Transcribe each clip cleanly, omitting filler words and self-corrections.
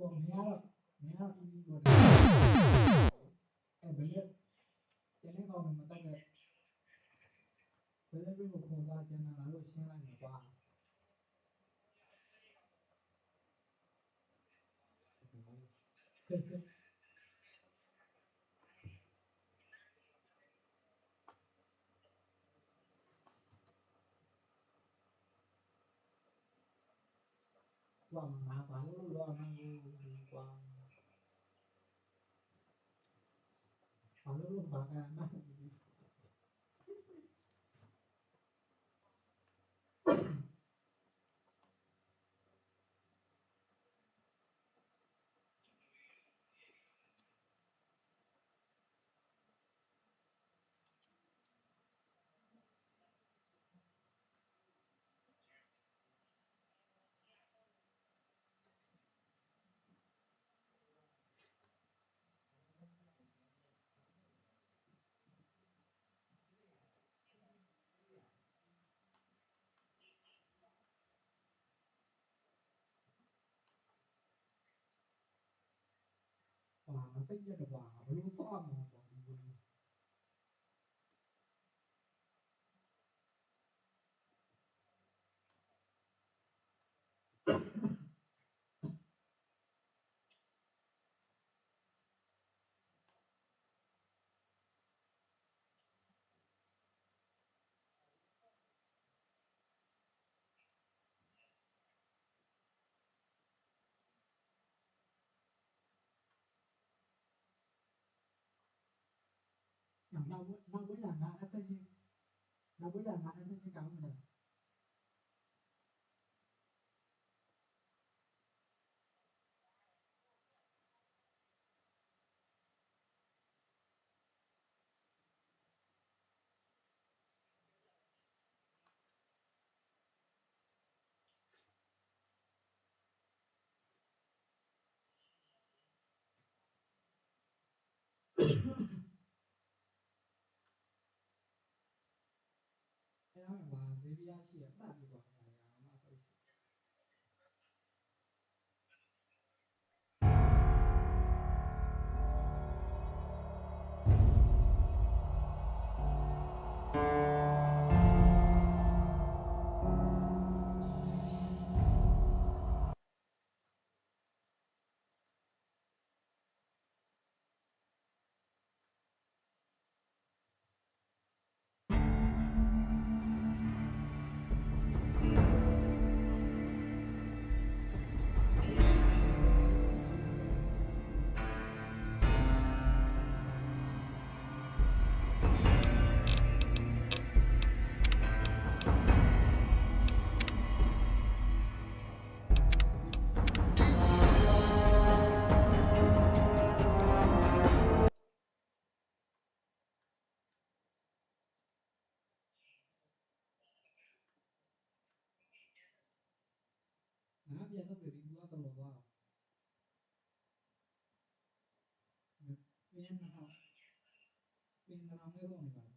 ပေါ့မင်းကတော့ easy ပေါ့အဲဘယ်လက်ကျန်တဲ့ကောင်တွေမတက်တဲ့ဘယ်လက်တွေကိုခုံသွားကျန်တာလားလို့ရှင်းလိုက်မှာပါကွာငါဘာလို့လောအောင်ကွာဘာလို့ဘာကနာကွာစိတ်ရက်ကွာဘလို့ဆော့အောင်ကွာဒီလိုနောက်ဝေးလာငါအသက်ကြီးနောက်ဝေးလာငါအသက်ကြီးကောင်းတယ်အဲ့ဒါမှဈေးပြားရှိရတတ်ပြီးကွာငါမှဆို ငါပြန်တော့ပြီသူကတော့သွားပြန်တော့ပြန်တော့မဲတော့နေပါ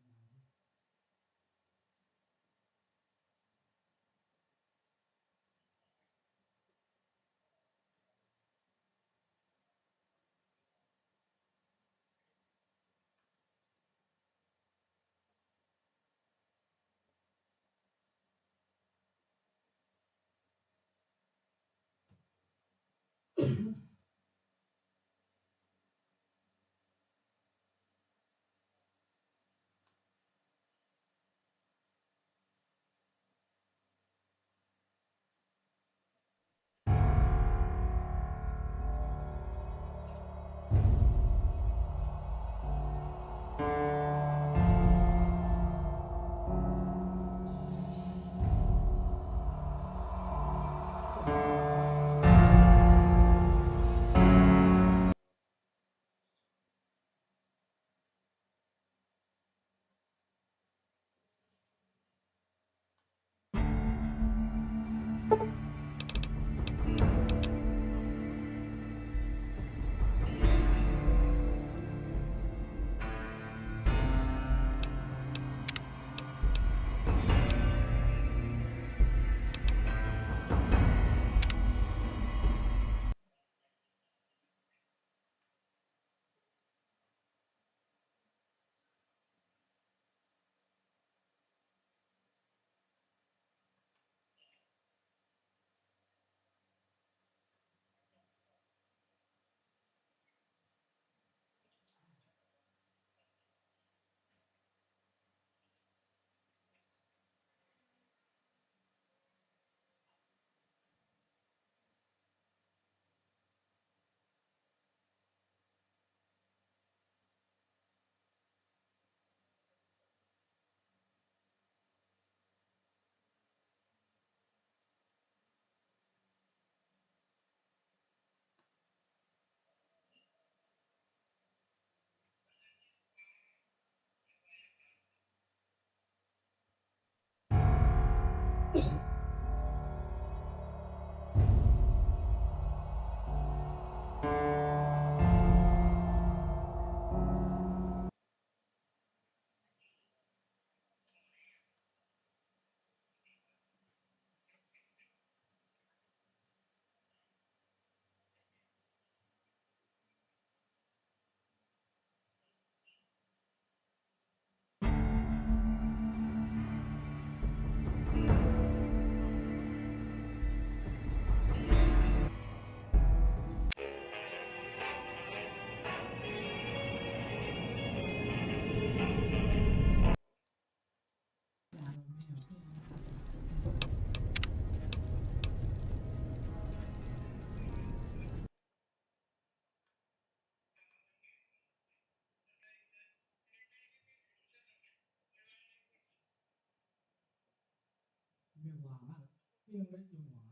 并没有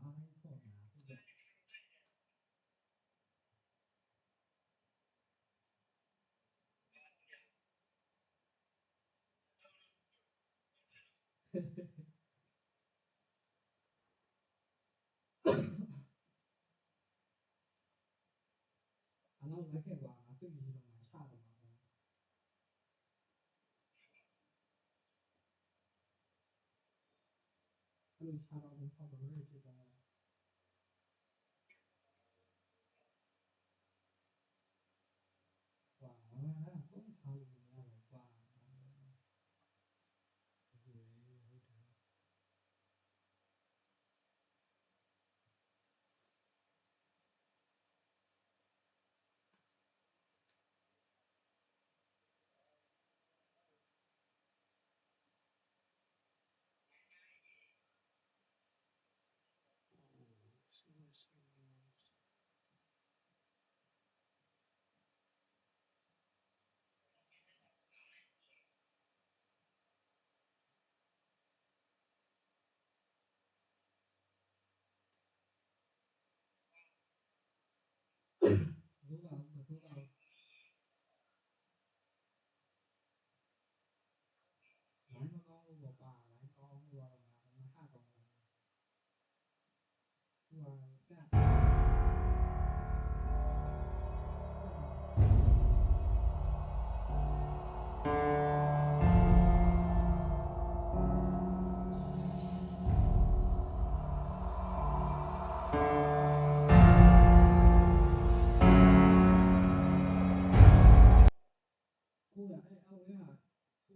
啊，没错呀，对不对？俺老来开过，俺飞机都蛮差的嘛，还有恰到跟差不多的这种，哇，我们那都差不多那样哇，收到不收到？来个高我吧，来高我嘛，我们下高了，我干。姑呀，哎，我呀，出。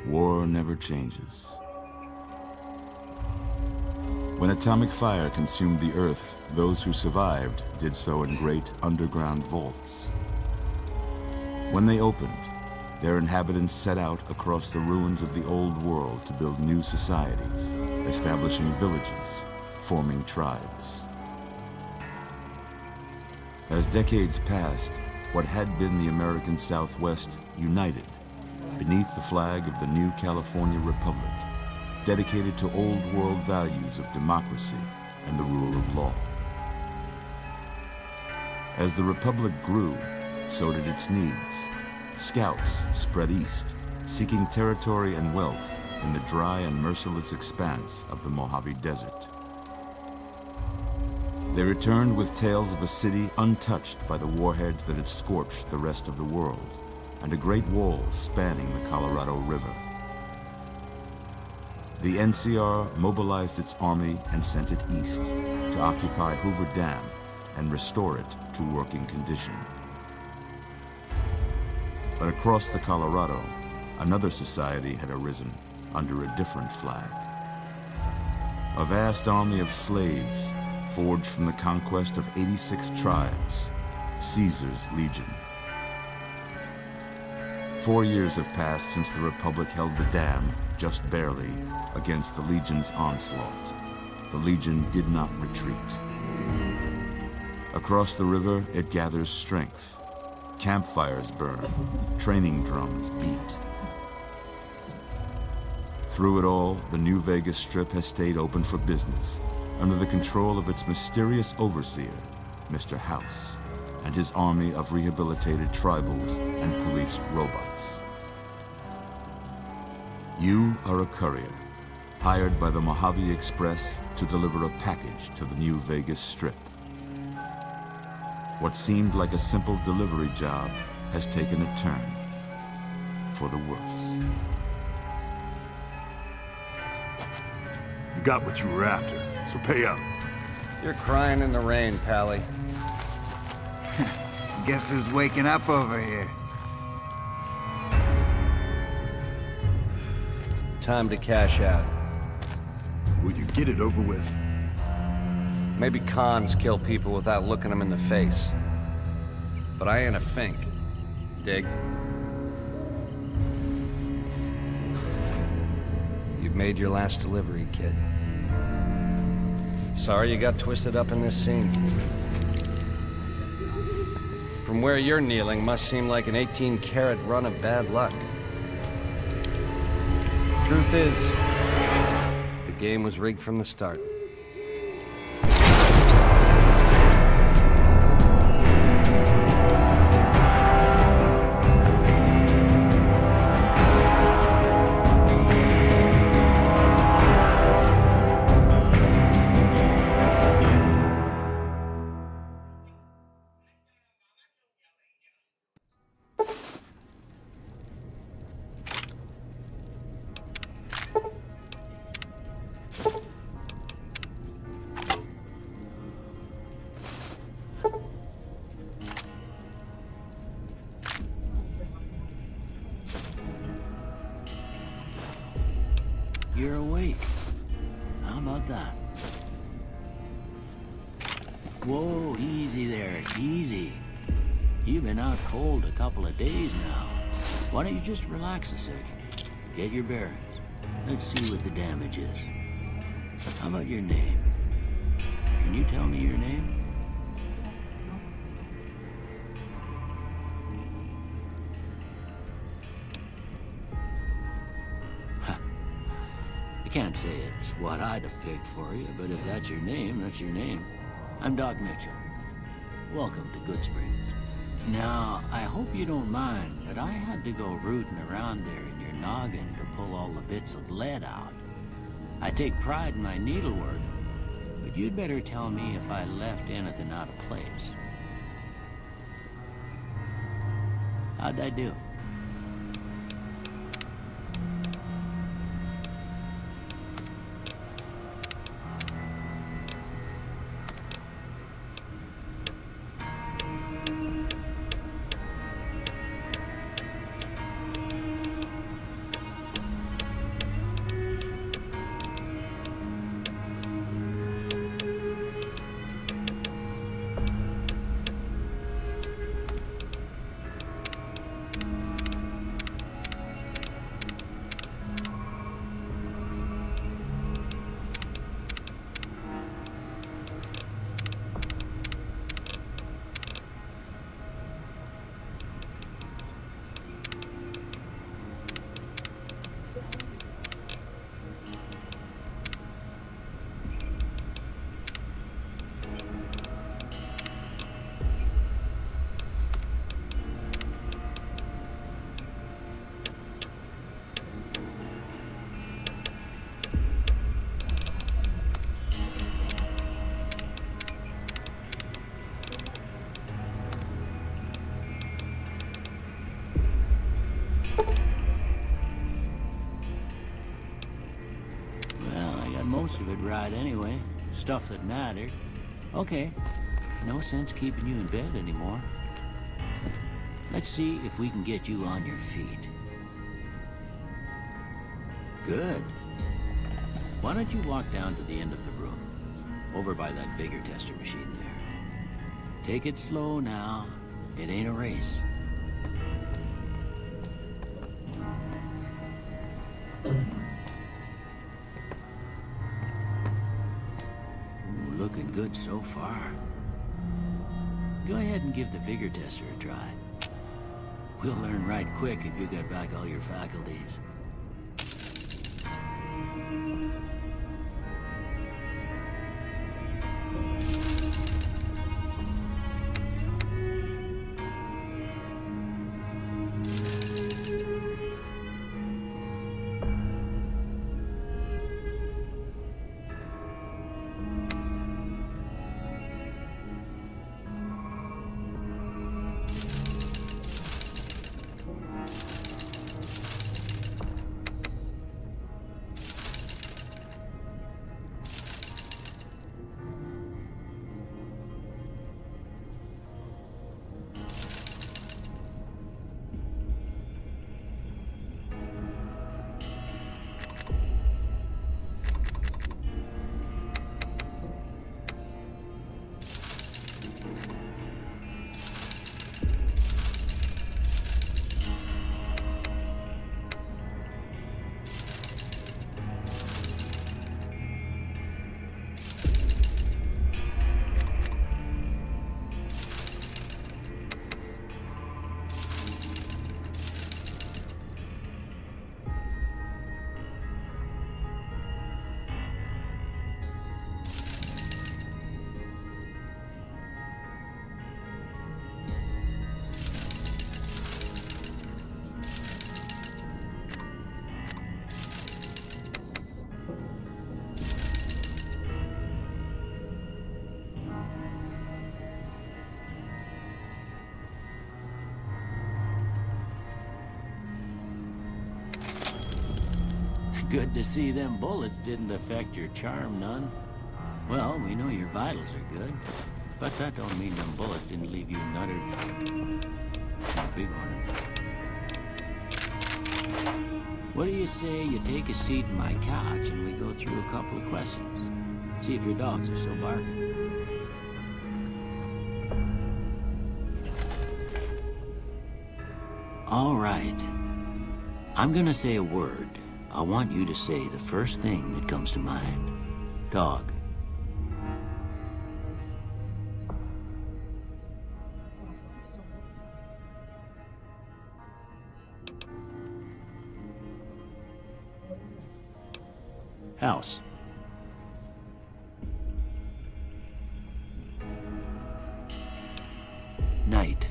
War never changes. When atomic fire consumed the Earth, those who survived did so in great underground vaults. When they opened, their inhabitants set out across the ruins of the old world to build new societies, establishing villages, forming tribes. As decades passed, what had been the American Southwest united beneath the flag of the new California Republic, dedicated to old world values of democracy and the rule of law. As the Republic grew, so did its needs. Scouts spread east, seeking territory and wealth, in the dry and merciless expanse of the Mojave Desert. They returned with tales of a city untouched by the warheads that had scorched the rest of the world, and a great wall spanning the Colorado River. The NCR mobilized its army and sent it east to occupy Hoover Dam and restore it to working condition. But across the Colorado, another society had arisen under a different flag. A vast army of slaves forged from the conquest of 86 tribes, Caesar's Legion. 4 years have passed since the Republic held the dam, just barely, against the Legion's onslaught. The Legion did not retreat. Across the river, it gathers strength. Campfires burn, training drums beat. Through it all, the New Vegas Strip has stayed open for business, under the control of its mysterious overseer, Mr. House, and his army of rehabilitated tribals and police robots. You are a courier, hired by the Mojave Express to deliver a package to the New Vegas Strip. What seemed like a simple delivery job has taken a turn for the worse. You got what you were after, so pay up. You're crying in the rain, Pally. Guess who's waking up over here? Time to cash out. Will you get it over with? Maybe cons kill people without looking them in the face. But I ain't a fink. Dig? You've made your last delivery, kid. Sorry you got twisted up in this scene. From where you're kneeling must seem like an 18-carat run of bad luck. Truth is, the game was rigged from the start. You're awake. How about that? Whoa, easy there, easy. You've been out cold a couple of days now. Why don't you just relax a second? Get your bearings. Let's see what the damage is. How about your name? Can you tell me your name? I can't say it's what I'd have picked for you, but if that's your name, that's your name. I'm Doc Mitchell. Welcome to Goodsprings. Now, I hope you don't mind, but I had to go rooting around there in your noggin to pull all the bits of lead out. I take pride in my needlework, but you'd better tell me if I left anything out of place. How'd I do? it right anyway. Stuff that mattered. Okay, no sense keeping you in bed anymore. Let's see if we can get you on your feet. Good. Why don't you walk down to the end of the room, over by that vigor tester machine there. Take it slow now. It ain't a race. Ooh, looking good so far. Go ahead and give the vigor tester a try. We'll learn right quick if you get back all your faculties. Good to see them bullets didn't affect your charm none. Well, we know your vitals are good, but that don't mean them bullets didn't leave you nuttered. Big on them. What do you say you take a seat in my couch and we go through a couple of questions? See if your dogs are still barking. All right. I'm gonna say a word. I want you to say the first thing that comes to mind. Dog. House. Night.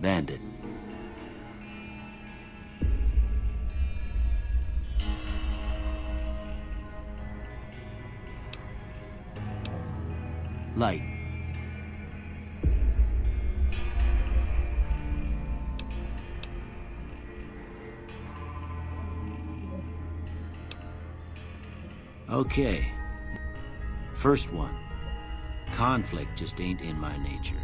Bandit. Light. Okay. First one. Conflict just ain't in my nature.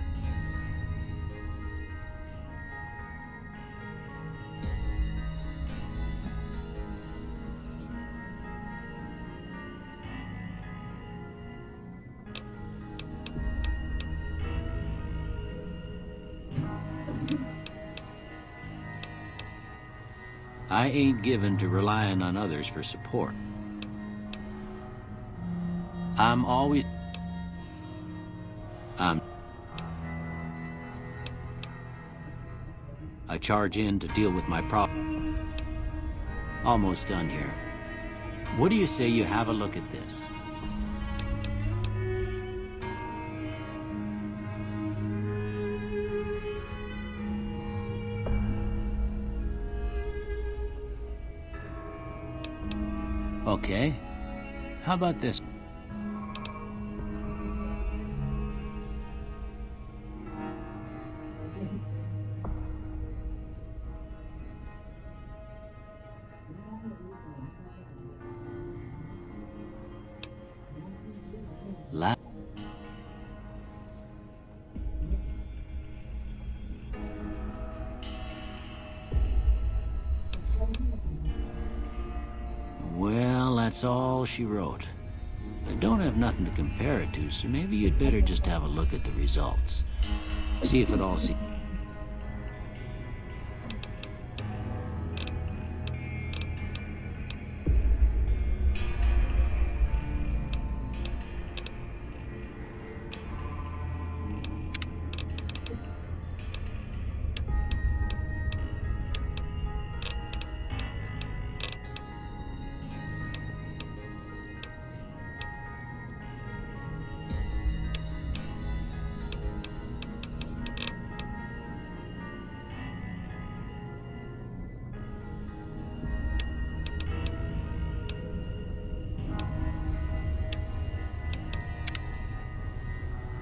I ain't given to relying on others for support. I charge in to deal with my problem. Almost done here. What do you say you have a look at this? Okay. How about this? Well, that's all she wrote. I don't have nothing to compare it to, so maybe you'd better just have a look at the results. See if it all seems...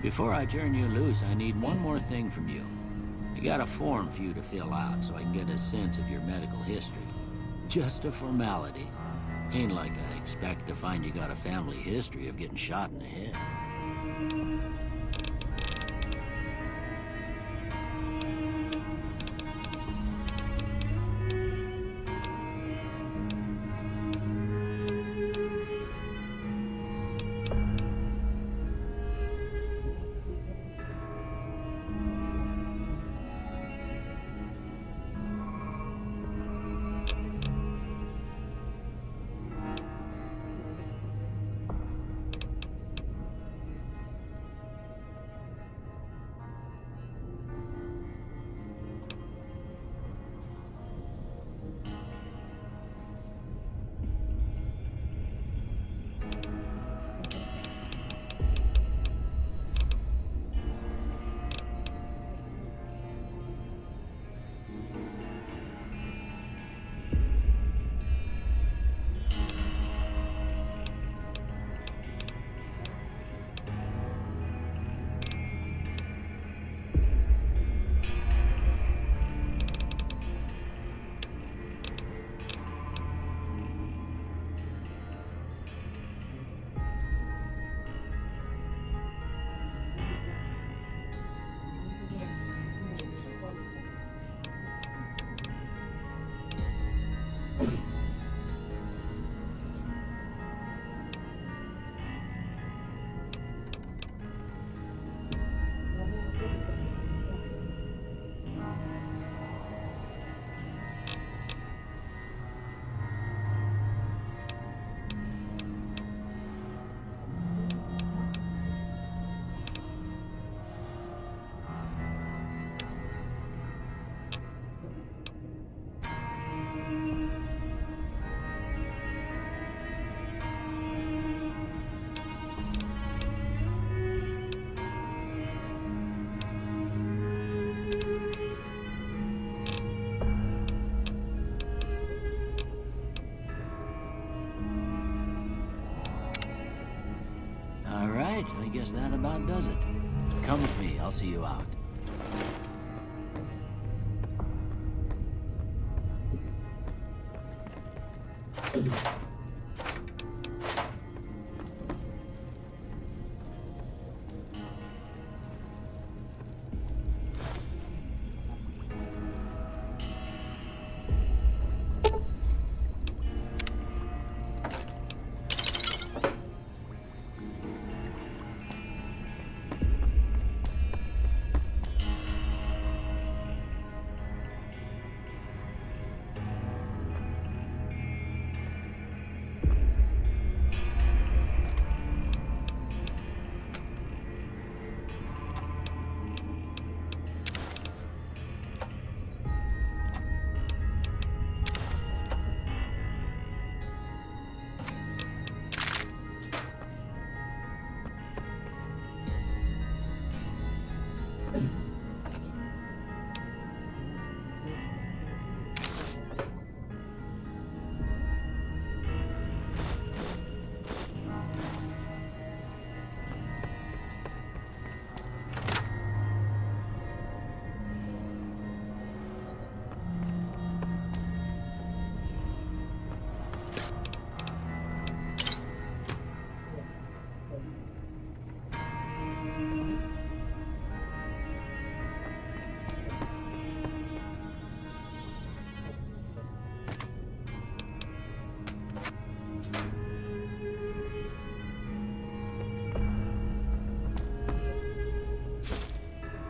Before I turn you loose, I need one more thing from you. I got a form for you to fill out so I can get a sense of your medical history. Just a formality. Ain't like I expect to find you got a family history of getting shot in the head. I guess that about does it. Come with me, I'll see you out.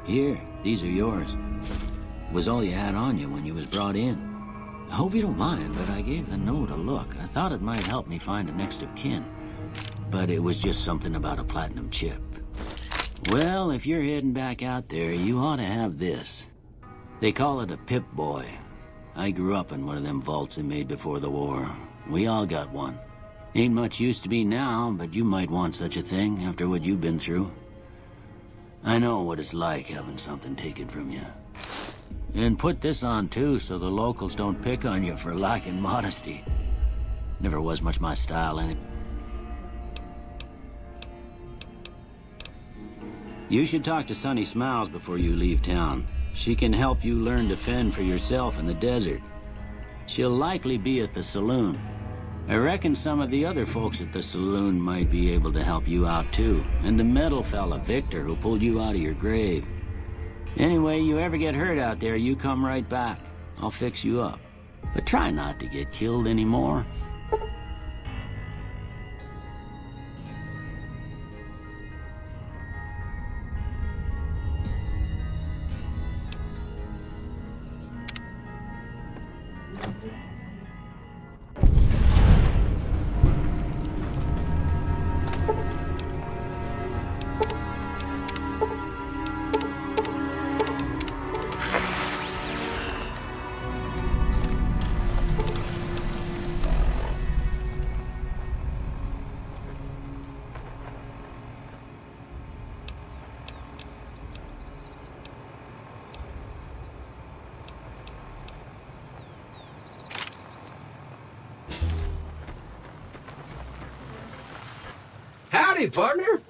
Here, these are yours. Was all you had on you when you was brought in. I hope you don't mind, but I gave the note a look. I thought it might help me find a next of kin. But it was just something about a platinum chip. Well, if you're heading back out there, you ought to have this. They call it a Pip-Boy. I grew up in one of them vaults they made before the war. We all got one. Ain't much use to me now, but you might want such a thing after what you've been through. I know what it's like having something taken from you. And put this on too, so the locals don't pick on you for lacking modesty. Never was much my style anyway. You should talk to Sunny Smiles before you leave town. She can help you learn to fend for yourself in the desert. She'll likely be at the saloon. I reckon some of the other folks at the saloon might be able to help you out too. And the metal fella, Victor, who pulled you out of your grave. Anyway, you ever get hurt out there, you come right back. I'll fix you up. But try not to get killed anymore. Howdy, partner.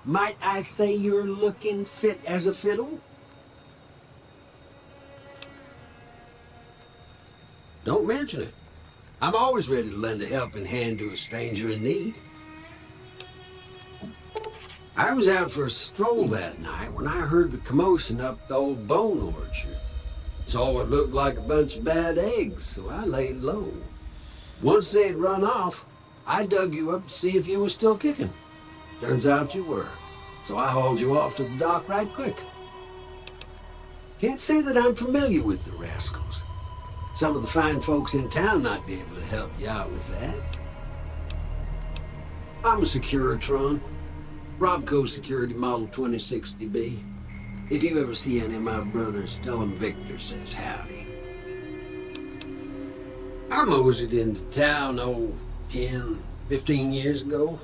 Might I say you're looking fit as a fiddle? Don't mention it. I'm always ready to lend a helping hand to a stranger in need. I was out for a stroll that night when I heard the commotion up the old bone orchard. Saw what looked like a bunch of bad eggs, so I laid low. Once they had run off, I dug you up to see if you were still kicking. Turns out you were, so I hauled you off to the dock right quick. Can't say that I'm familiar with the rascals. Some of the fine folks in town might be able to help you out with that. I'm a Securitron, Robco Security Model 2060B. If you ever see any of my brothers, tell them Victor says howdy. I moseyed into town, 10, 15 years ago.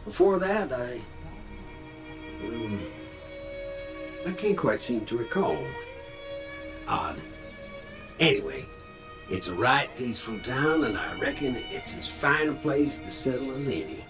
Before that, I can't quite seem to recall. Odd. Anyway, it's a right peaceful town, and I reckon it's as fine a place to settle as any.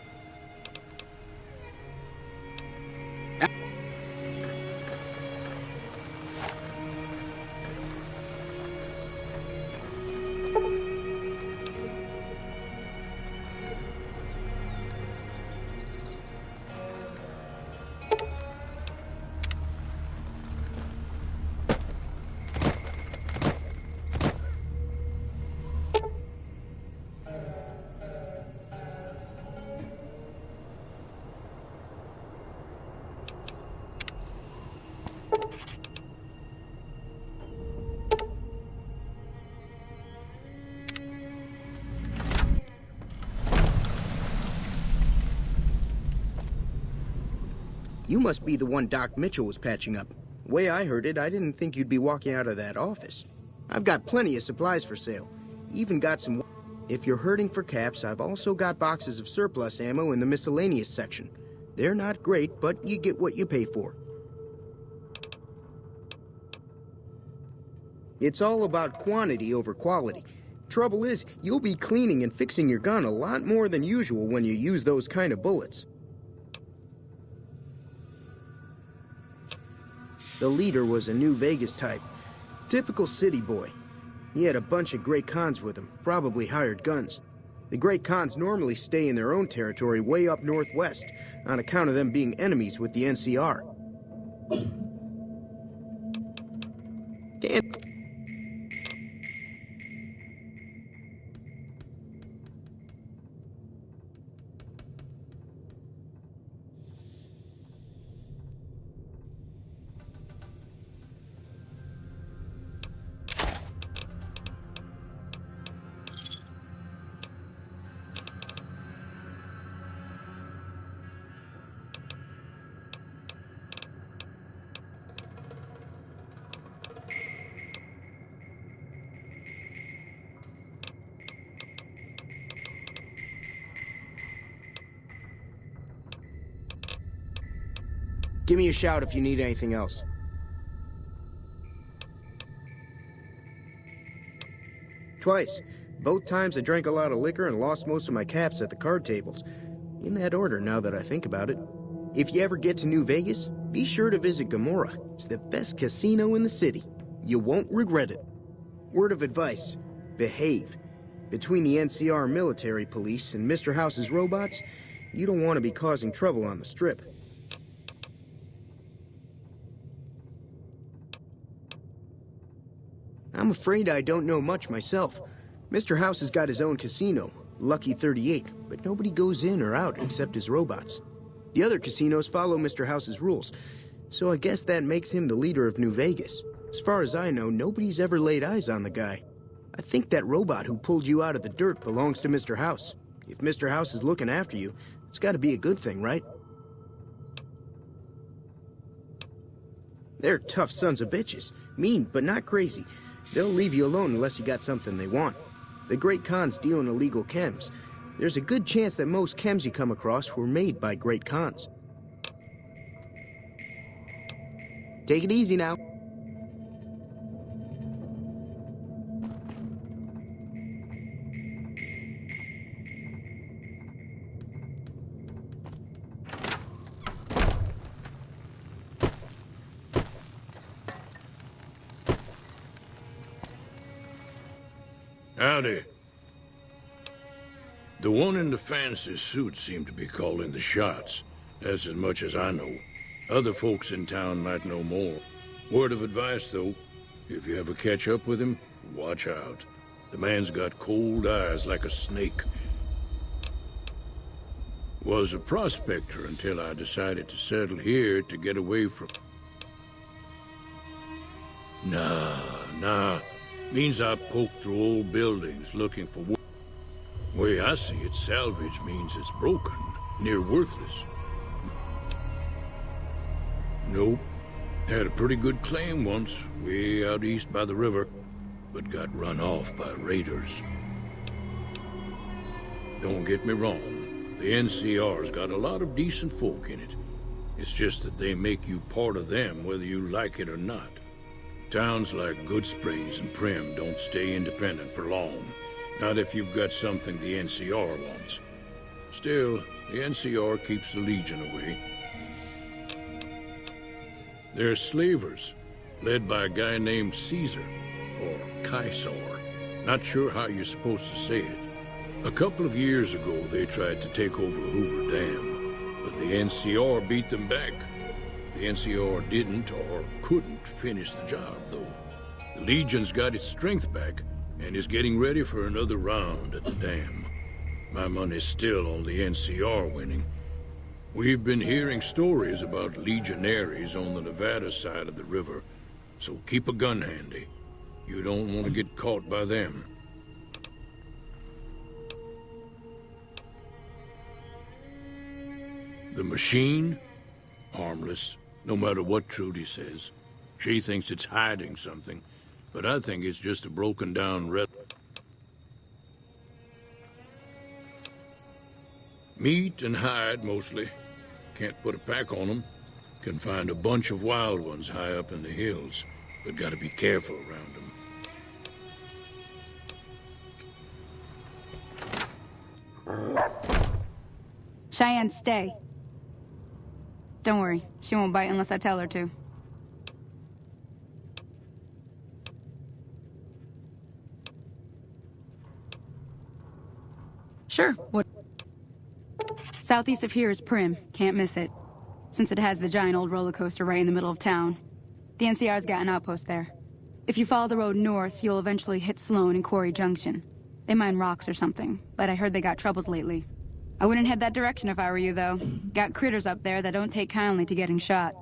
You must be the one Doc Mitchell was patching up. The way I heard it, I didn't think you'd be walking out of that office. I've got plenty of supplies for sale. Even got some... If you're hurting for caps, I've also got boxes of surplus ammo in the miscellaneous section. They're not great, but you get what you pay for. It's all about quantity over quality. Trouble is, you'll be cleaning and fixing your gun a lot more than usual when you use those kind of bullets. The leader was a New Vegas type. Typical city boy. He had a bunch of Great Khans with him, probably hired guns. The Great Khans normally stay in their own territory way up northwest, on account of them being enemies with the NCR. Can't... Give me a shout if you need anything else. Twice. Both times I drank a lot of liquor and lost most of my caps at the card tables. In that order, now that I think about it. If you ever get to New Vegas, be sure to visit Gomorrah. It's the best casino in the city. You won't regret it. Word of advice, behave. Between the NCR military police and Mr. House's robots, you don't want to be causing trouble on the Strip. I'm afraid I don't know much myself. Mr. House has got his own casino, Lucky 38, but nobody goes in or out except his robots. The other casinos follow Mr. House's rules, so I guess that makes him the leader of New Vegas. As far as I know, nobody's ever laid eyes on the guy. I think that robot who pulled you out of the dirt belongs to Mr. House. If Mr. House is looking after you, it's gotta be a good thing, right? They're tough sons of bitches. Mean, but not crazy. They'll leave you alone unless you got something they want. The Great Khans deal in illegal chems. There's a good chance that most chems you come across were made by Great Khans. Take it easy now. Howdy. The one in the fancy suit seemed to be calling the shots. That's as much as I know. Other folks in town might know more. Word of advice, though, if you ever catch up with him, watch out. The man's got cold eyes like a snake. Was a prospector until I decided to settle here to get away from... Nah. Means I poke through old buildings looking for work. Way I see it, salvage means it's broken, near worthless. Nope. Had a pretty good claim once, way out east by the river, but got run off by raiders. Don't get me wrong, the NCR's got a lot of decent folk in it. It's just that they make you part of them whether you like it or not. Towns like Goodsprings and Primm don't stay independent for long. Not if you've got something the NCR wants. Still, the NCR keeps the Legion away. They're slavers, led by a guy named Caesar, or Caesar. Not sure how you're supposed to say it. A couple of years ago, they tried to take over Hoover Dam, but the NCR beat them back. The NCR didn't or couldn't finish the job, though. The Legion's got its strength back and is getting ready for another round at the dam. My money's still on the NCR winning. We've been hearing stories about legionaries on the Nevada side of the river, so keep a gun handy. You don't want to get caught by them. The machine? Harmless. No matter what Trudy says. She thinks it's hiding something, but I think it's just a broken down Meat and hide, mostly. Can't put a pack on them. Can find a bunch of wild ones high up in the hills, but gotta be careful around them. Cheyenne, stay. Don't worry, she won't bite unless I tell her to. Sure, what? Southeast of here is Primm, can't miss it. Since it has the giant old roller coaster right in the middle of town. The NCR's got an outpost there. If you follow the road north, you'll eventually hit Sloan and Quarry Junction. They mine rocks or something, but I heard they got troubles lately. I wouldn't head that direction if I were you, though. Got critters up there that don't take kindly to getting shot.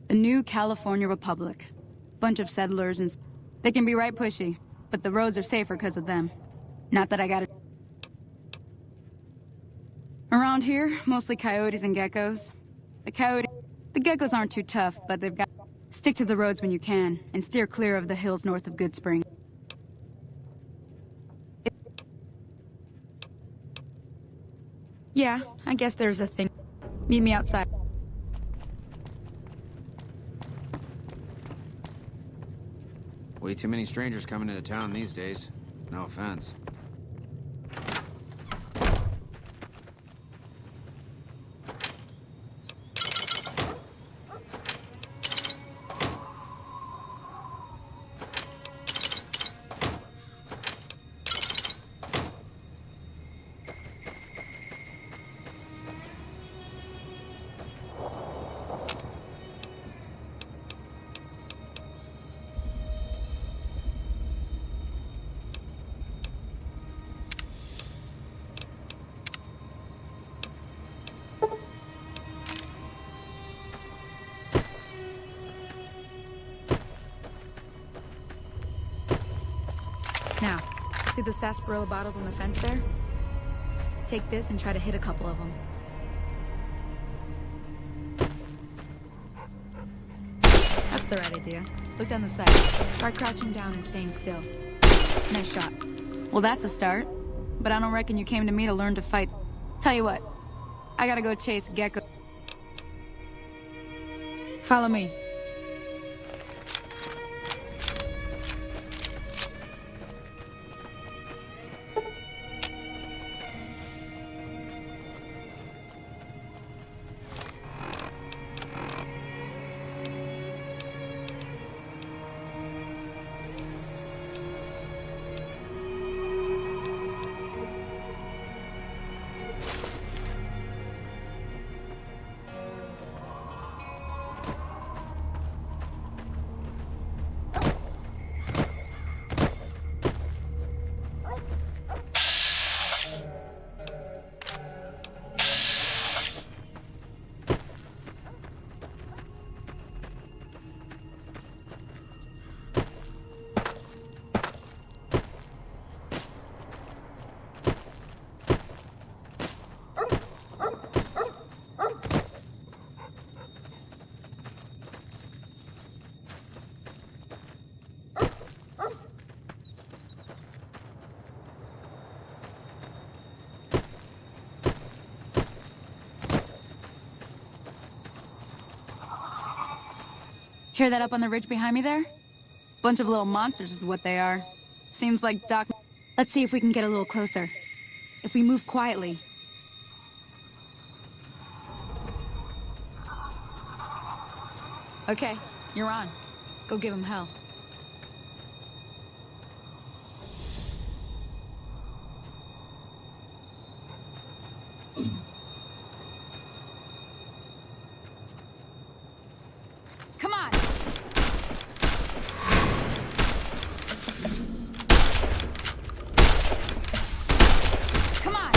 The New California Republic. Bunch of settlers and... They can be right pushy, but the roads are safer because of them. Not that I got it. Around here, mostly coyotes and geckos. The geckos aren't too tough, but they've got... Stick to the roads when you can, and steer clear of the hills north of Goodspring. Yeah, I guess there's a thing. Meet me outside. Way too many strangers coming into town these days. No offense. Now, see the sarsaparilla bottles on the fence there? Take this and try to hit a couple of them. That's the right idea. Look down the side. Try crouching down and staying still. Nice shot. Well, that's a start. But I don't reckon you came to me to learn to fight. Tell you what, I gotta go chase Gecko. Follow me. Hear that up on the ridge behind me there? Bunch of little monsters is what they are. Seems like Doc... Let's see if we can get a little closer. If we move quietly... Okay, you're on. Go give him hell. Come on! Come on!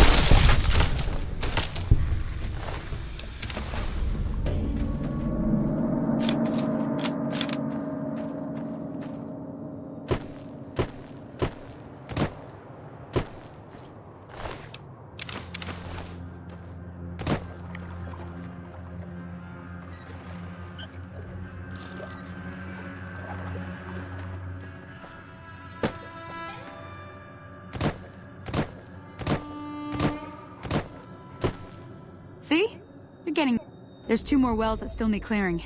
See? You're getting... There's 2 more wells that still need clearing.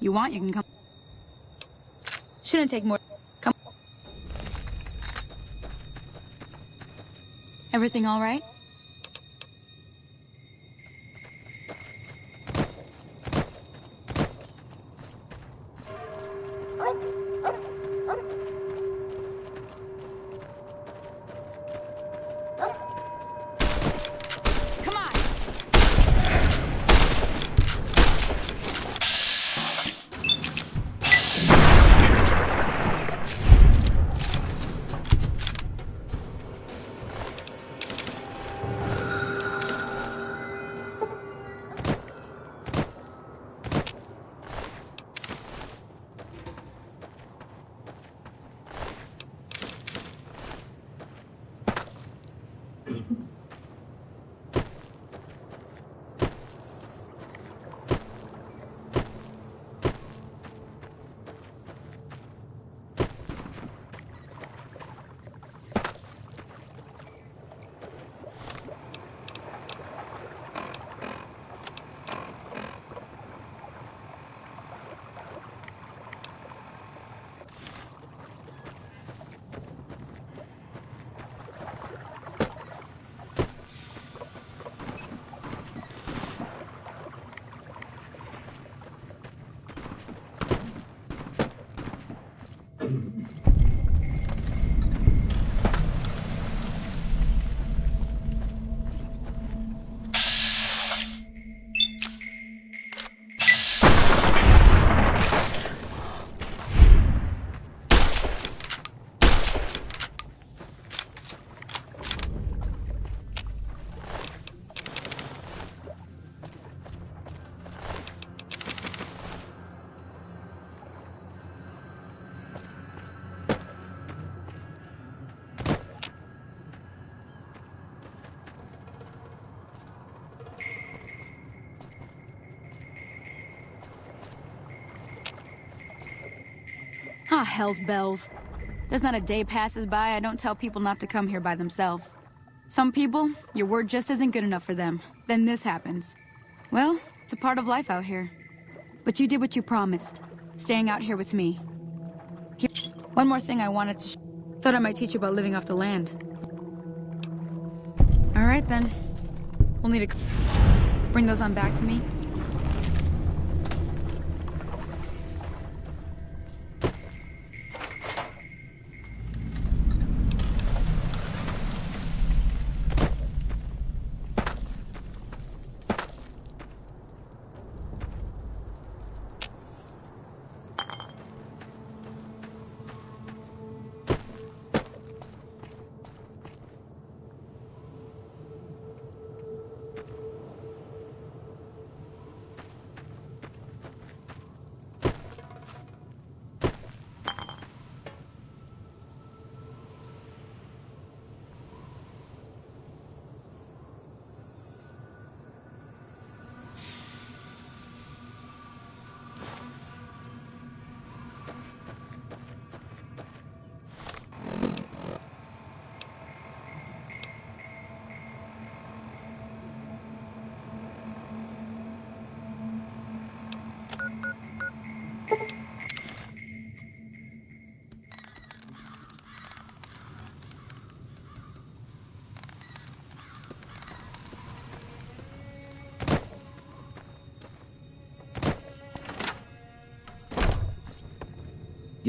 You want, you can come... Shouldn't take more... Come... Everything all right? Ah, hell's bells. There's not a day passes by I don't tell people not to come here by themselves. Some people, your word just isn't good enough for them. Then this happens. Well, it's a part of life out here. But you did what you promised, staying out here with me. Here, one more thing I wanted to thought I might teach you about living off the land. All right, then. We'll need to bring those on back to me.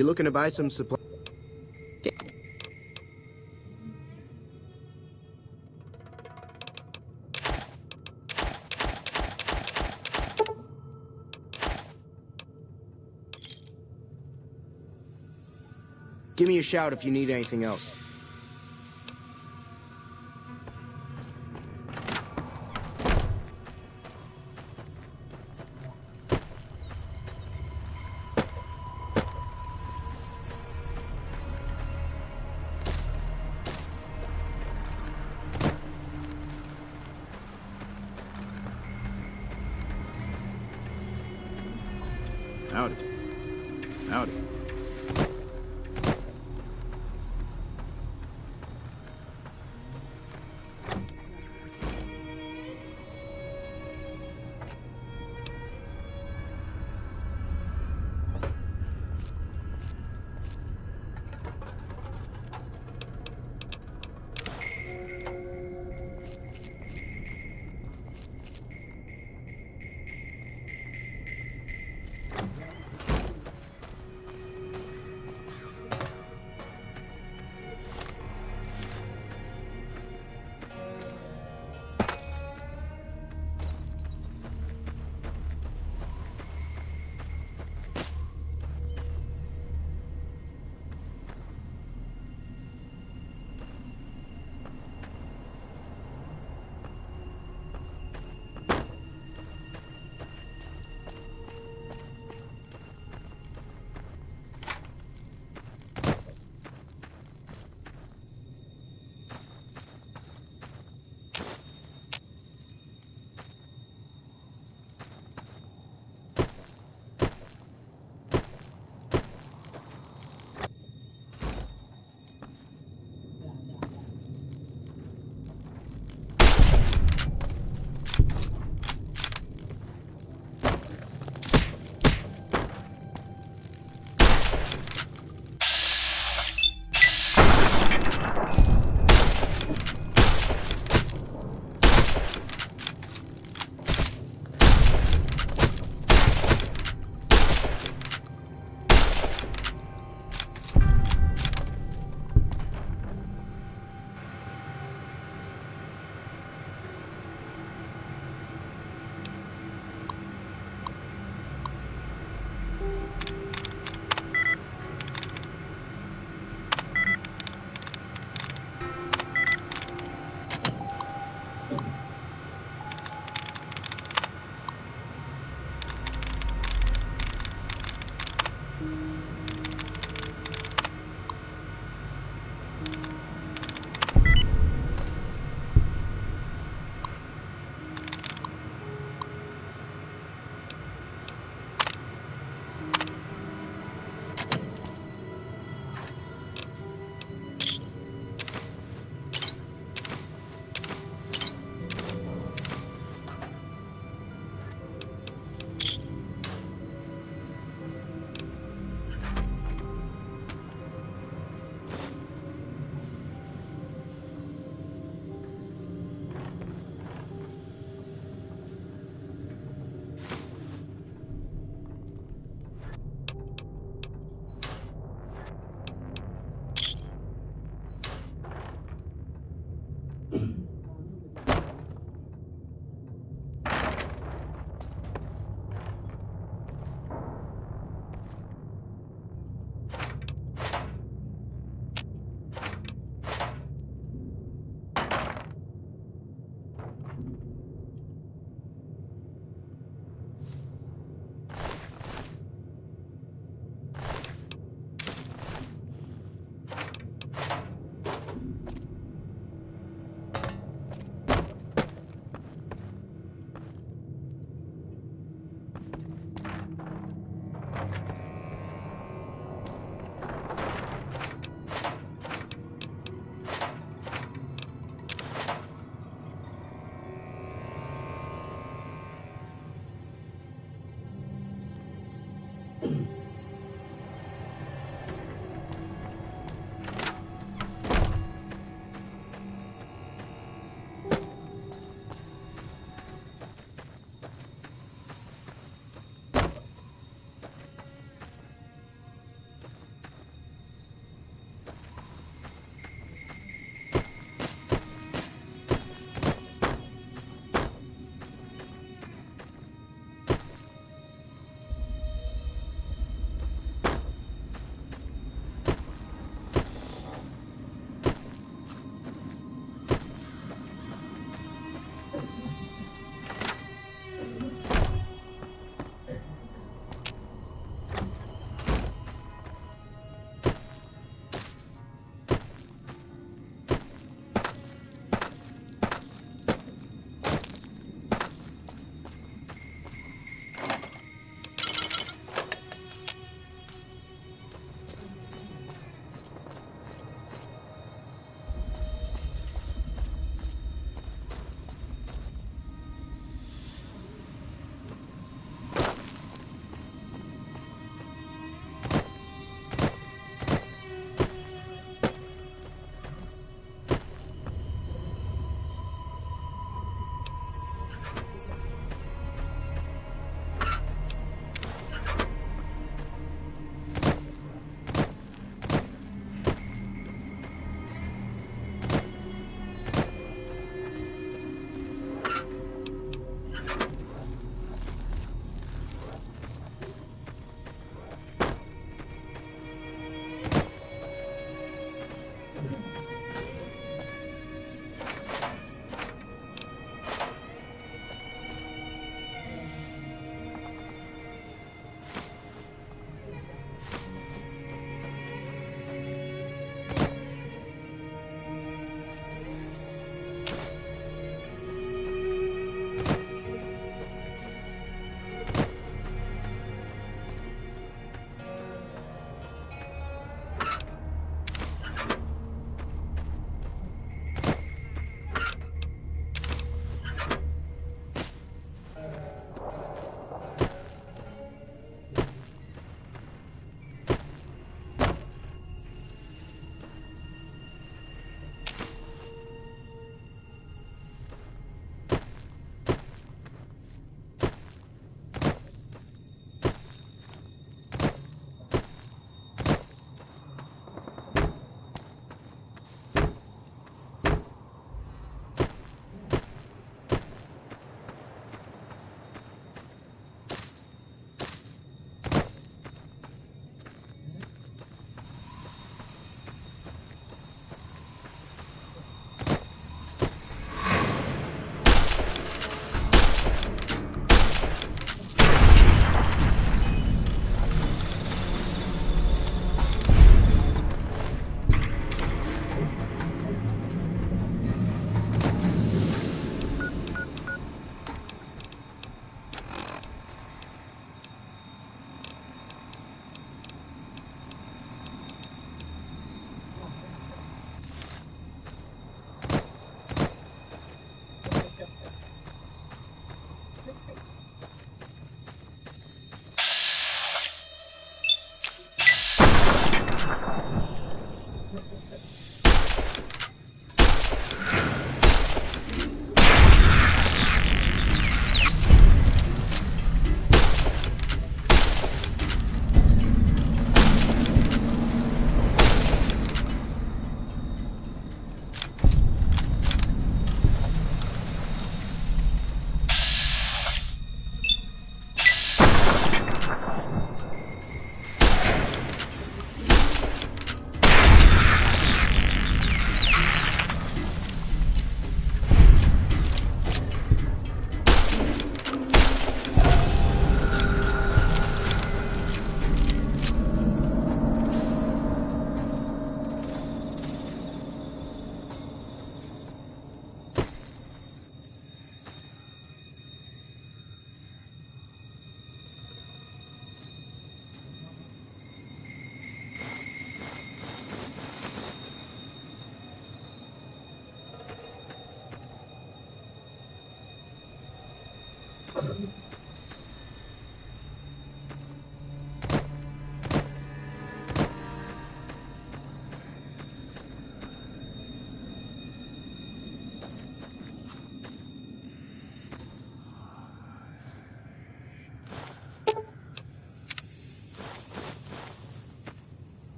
You looking to buy some supply? Give me a shout if you need anything else. Howdy. Howdy.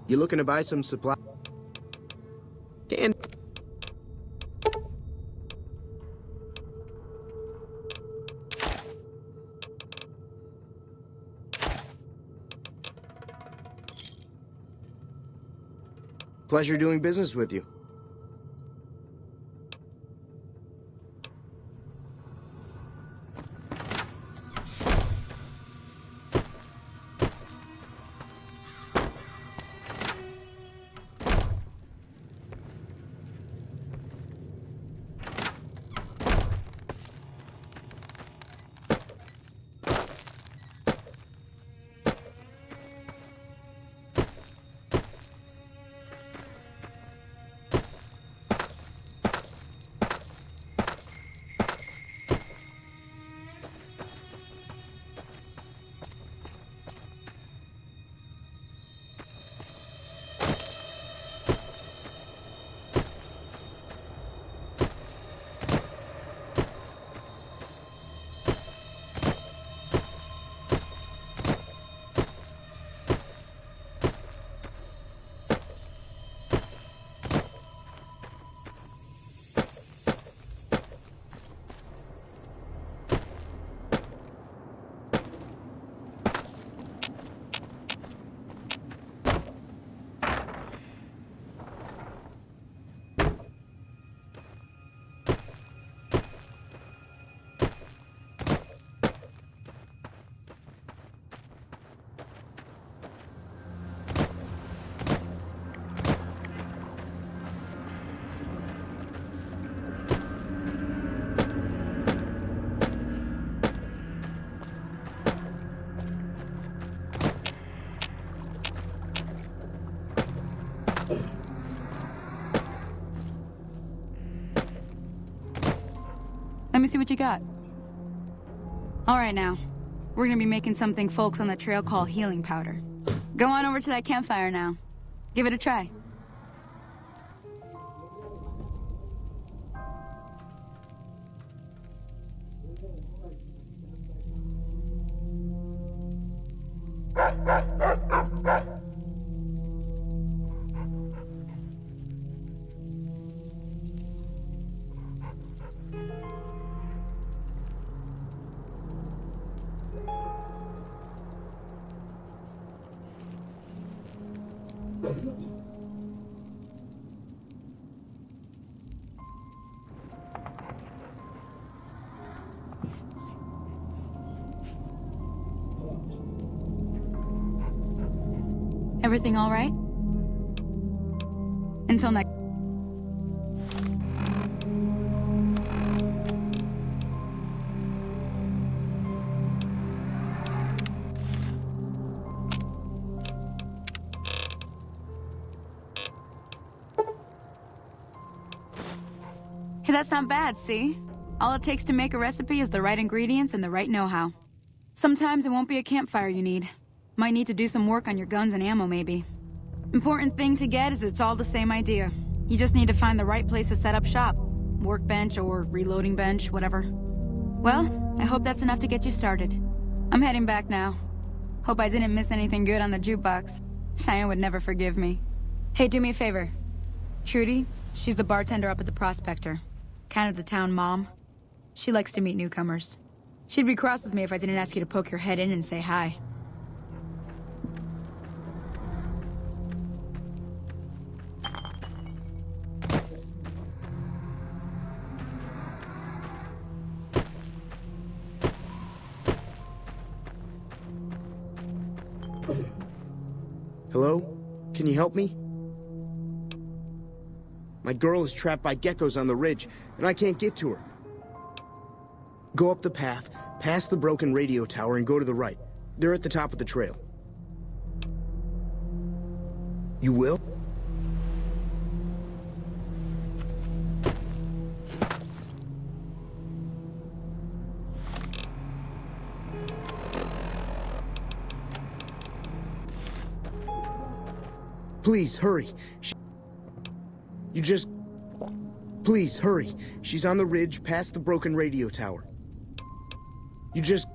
You looking to buy some supply? And pleasure doing business with you. Let me see what you got. All right now, we're gonna be making something folks on the trail call healing powder. Go on over to that campfire now. Give it a try. Everything all right? Until next... Hey, that's not bad, see? All it takes to make a recipe is the right ingredients and the right know-how. Sometimes it won't be a campfire you need. Might need to do some work on your guns and ammo, maybe. Important thing to get is it's all the same idea. You just need to find the right place to set up shop. Workbench or reloading bench, whatever. Well, I hope that's enough to get you started. I'm heading back now. Hope I didn't miss anything good on the jukebox. Cheyenne would never forgive me. Hey, do me a favor. Trudy, she's the bartender up at the Prospector. Kind of the town mom. She likes to meet newcomers. She'd be cross with me if I didn't ask you to poke your head in and say hi. Hello? Can you help me? My girl is trapped by geckos on the ridge, and I can't get to her. Go up the path, past the broken radio tower, and go to the right. They're at the top of the trail. You will? Please, hurry. Please, hurry. She's on the ridge past the broken radio tower. You just